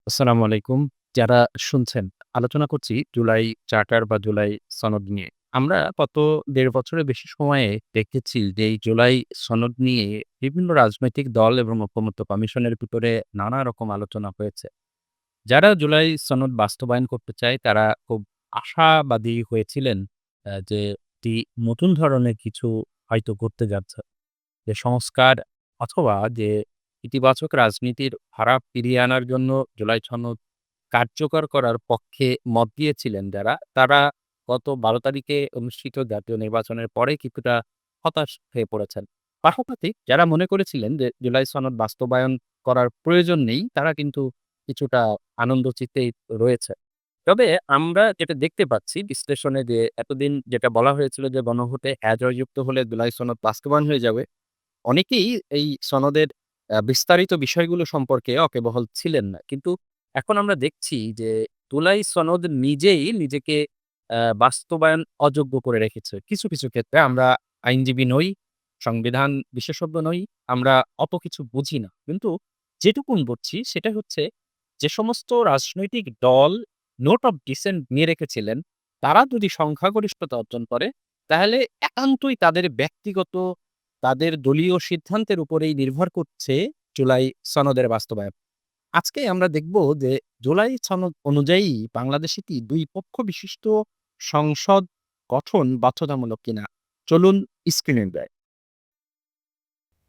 আসসালামু আলাইকুম। যারা শুনছেন, আলোচনা করছি জুলাই চার্টার বা জুলাই সনদ নিয়ে। আমরা গত ১.৫ বছরের বেশি সময়ে দেখেছি যে এই জুলাই সনদ নিয়ে বিভিন্ন রাজনৈতিক দল এবং ঐকমত্য কমিশনের ভিতরে নানা রকম আলোচনা হয়েছে। যারা জুলাই সনদ বাস্তবায়ন করতে চায় তারা খুব আশাবাদী হয়েছিলেন যে একটি নতুন ধরনের কিছু হয়তো ঘটতে যাচ্ছে। যে সংস্কার অথবা যে ইতিবাচক রাজনীতির ধারা ফিরিয়ে আনার জন্য জুলাই সনদ কার্যকর করার পক্ষে মত দিয়েছিলেন যারা, তারা গত ১২ তারিখে অনুষ্ঠিত জাতীয় নির্বাচনের পরে কিছুটা হতাশ হয়ে পড়েছেন। পাশাপাশি যারা মনে করেছিলেন যে জুলাই সনদ বাস্তবায়ন করার প্রয়োজন নেই, তারা কিন্তু কিছুটা আনন্দচিত্তেই রয়েছে। তবে আমরা যেটা দেখতে পাচ্ছি বিশ্লেষণে যে এতদিন যেটা বলা হয়েছিল যে গণভোটে হ্যাঁ জয়যুক্ত হলে জুলাই সনদ বাস্তবায়ন হয়ে যাবে। অনেকেই এই সনদের বিস্তারিত বিষয়গুলো সম্পর্কে ওয়াকিবহাল ছিলেন না। কিন্তু এখন আমরা দেখছি যে জুলাই সনদ নিজেই নিজেকে বাস্তবায়ন অযোগ্য করে রেখেছে। কিছু ক্ষেত্রে আমরা আইনজীবী নই, সংবিধান বিশেষজ্ঞ নই, আমরা অত কিছু বুঝি না। কিন্তু যেটুকুন বুঝছি সেটা হচ্ছে যে সমস্ত রাজনৈতিক দল নোট অফ ডিসেন্ট নিয়ে রেখেছিলেন, তারা যদি সংখ্যাগরিষ্ঠতা অর্জন করে তাহলে একান্তই তাদের ব্যক্তিগত তাদের দলীয় সিদ্ধান্তের উপরেই নির্ভর করছে জুলাই সনদের বাস্তবায়ন। আজকে আমরা দেখব যে জুলাই সনদ অনুযায়ী বাংলাদেশে কি ২ পক্ষ বিশিষ্ট সংসদ গঠন বাধ্যতামূলক কিনা? চলুন স্ক্রিনে দেয়।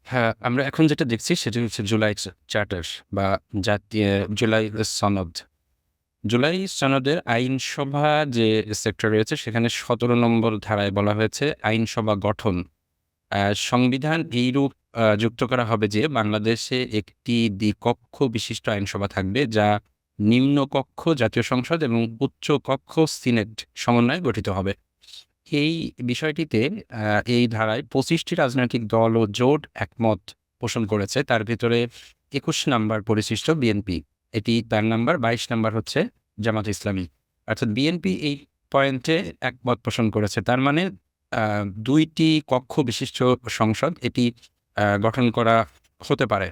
হ্যাঁ, আমরা এখন যেটা দেখছি সেটি হচ্ছে জুলাই চার্টার বা জাতীয় জুলাই সনদ। জুলাই সনদের আইনসভা যে সেক্টর রয়েছে সেখানে ১৭ নম্বর ধারায় বলা হয়েছে আইনসভা গঠন। সংবিধান এইরূপ যুক্ত করা হবে যে বাংলাদেশে একটি দ্বিকক্ষ বিশিষ্ট আইনসভা থাকবে যা নিম্নকক্ষ জাতীয় সংসদ এবং উচ্চকক্ষ সিনেট সমন্বয়ে গঠিত হবে। এই বিষয়টিতে এই ধারায় ২৫ টি রাজনৈতিক দল ও জোট একমত পোষণ করেছে। তার ভেতরে ২১ নাম্বার পরিশিষ্ট বিএনপি। এটি তার নাম্বার, ২২ নাম্বার হচ্ছে জামাত ইসলামী। অর্থাৎ বিএনপি এই পয়েন্টে একমত পোষণ করেছে। তার মানে ২ টি কক্ষ বিশিষ্ট সংসদ এটি গঠন করা হতে পারে।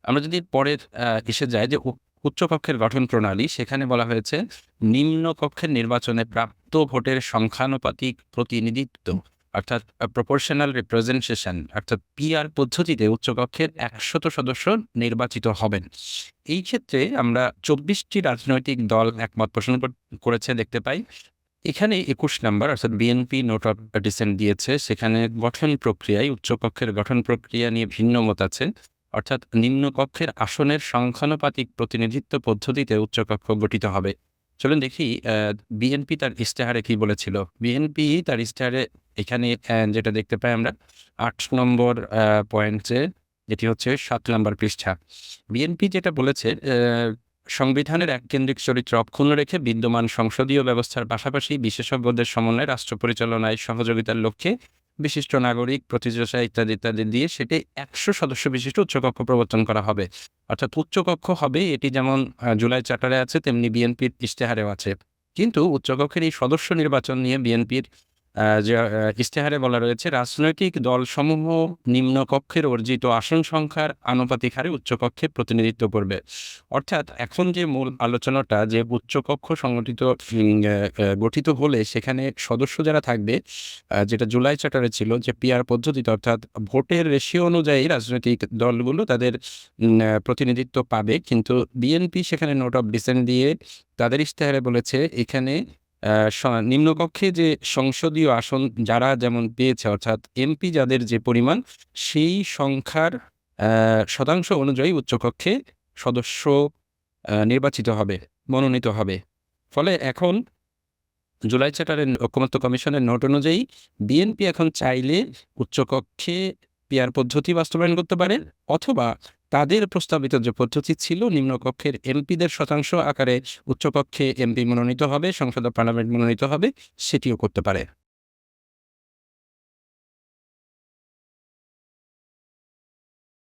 আমরা যদি পরের ইসে যাই যে উচ্চকক্ষের গঠন প্রণালী, সেখানে বলা হয়েছে নিম্ন কক্ষের নির্বাচনে প্রাপ্ত ভোটের সংখ্যানুপাতিক প্রতিনিধিত্ব অর্থাৎ প্রপোর্শনাল রিপ্রেজেন্টেশন অর্থাৎ পিআর পদ্ধতিতে উচ্চকক্ষের ১০০ সদস্য নির্বাচিত হবেন। এই ক্ষেত্রে আমরা ২৪ টি রাজনৈতিক দল একমত পোষণ করেছে দেখতে পাই। এখানে ২১ নাম্বার অর্থাৎ বিএনপি নোট অফ ডিসেন্ট দিয়েছে। সেখানে গঠন প্রক্রিয়ায় উচ্চকক্ষের গঠন প্রক্রিয়া নিয়ে ভিন্ন মত আছে। অর্থাৎ নিম্নকক্ষের আসনের সংখ্যানুপাতিক প্রতিনিধিত্ব পদ্ধতিতে উচ্চকক্ষ গঠিত হবে। চলুন দেখি বিএনপি তার ইশতেহারে কি বলেছিল। বিএনপি তার ইশতেহারে এখানে যেটা দেখতে পাই আমরা ৮ নম্বর পয়েন্টে, যেটি হচ্ছে ৭ নম্বর পৃষ্ঠা। বিএনপি যেটা বলেছে সংবিধানের এককেন্দ্রিক চরিত্র অক্ষুণ্ণ রেখে বিদ্যমান সংসদীয় ব্যবস্থার পাশাপাশি বিশেষজ্ঞদের সমন্বয়ে রাষ্ট্র পরিচালনায় সহযোগিতার লক্ষ্যে বিশিষ্ট নাগরিক, প্রতিষ্ঠাতা ইত্যাদি দিয়ে সেটি ১০০ সদস্য বিশিষ্ট উচ্চকক্ষ প্রবর্তন করা হবে। অর্থাৎ উচ্চকক্ষ হবে এটি যেমন জুলাই চার্টারে আছে তেমনি বিএনপির ইশতেহারেও আছে। কিন্তু উচ্চকক্ষের এই সদস্য নির্বাচন নিয়ে বিএনপির যে ইশতেহারে বলা রয়েছে রাজনৈতিক দলসমূহ নিম্নকক্ষের অর্জিত আসন সংখ্যার আনুপাতিক হারে উচ্চকক্ষে প্রতিনিধিত্ব করবে। অর্থাৎ এখন যে মূল আলোচনাটা যে উচ্চকক্ষ সংগঠিত গঠিত হলে সেখানে সদস্য যারা থাকবে যেটা জুলাই চার্টারে ছিল যে পিআর পদ্ধতিতে অর্থাৎ ভোটের রেশিও অনুযায়ী রাজনৈতিক দলগুলো তাদের প্রতিনিধিত্ব পাবে। কিন্তু বিএনপি সেখানে নোট অফ ডিসেন্ট দিয়ে তাদের ইশতেহারে বলেছে এখানে নিম্নকক্ষে যে সংসদীয় আসন যারা যেমন পেয়েছে অর্থাৎ এমপি যাদের যে পরিমাণ সেই সংখ্যার শতাংশ অনুযায়ী উচ্চকক্ষে সদস্য নির্বাচিত হবে, মনোনীত হবে। ফলে এখন জুলাই চার্টারের ঐকমত্য কমিশনের নোট অনুযায়ী বিএনপি এখন চাইলে উচ্চকক্ষে পিআর পদ্ধতি বাস্তবায়ন করতে পারে অথবা তাদের প্রস্তাবিত যে পদ্ধতি ছিল নিম্নকক্ষের এমপিদের শতাংশ আকারে উচ্চকক্ষে এমপি মনোনীত হবে, সংসদ ও পার্লামেন্ট মনোনীত হবে, সেটিও করতে পারে।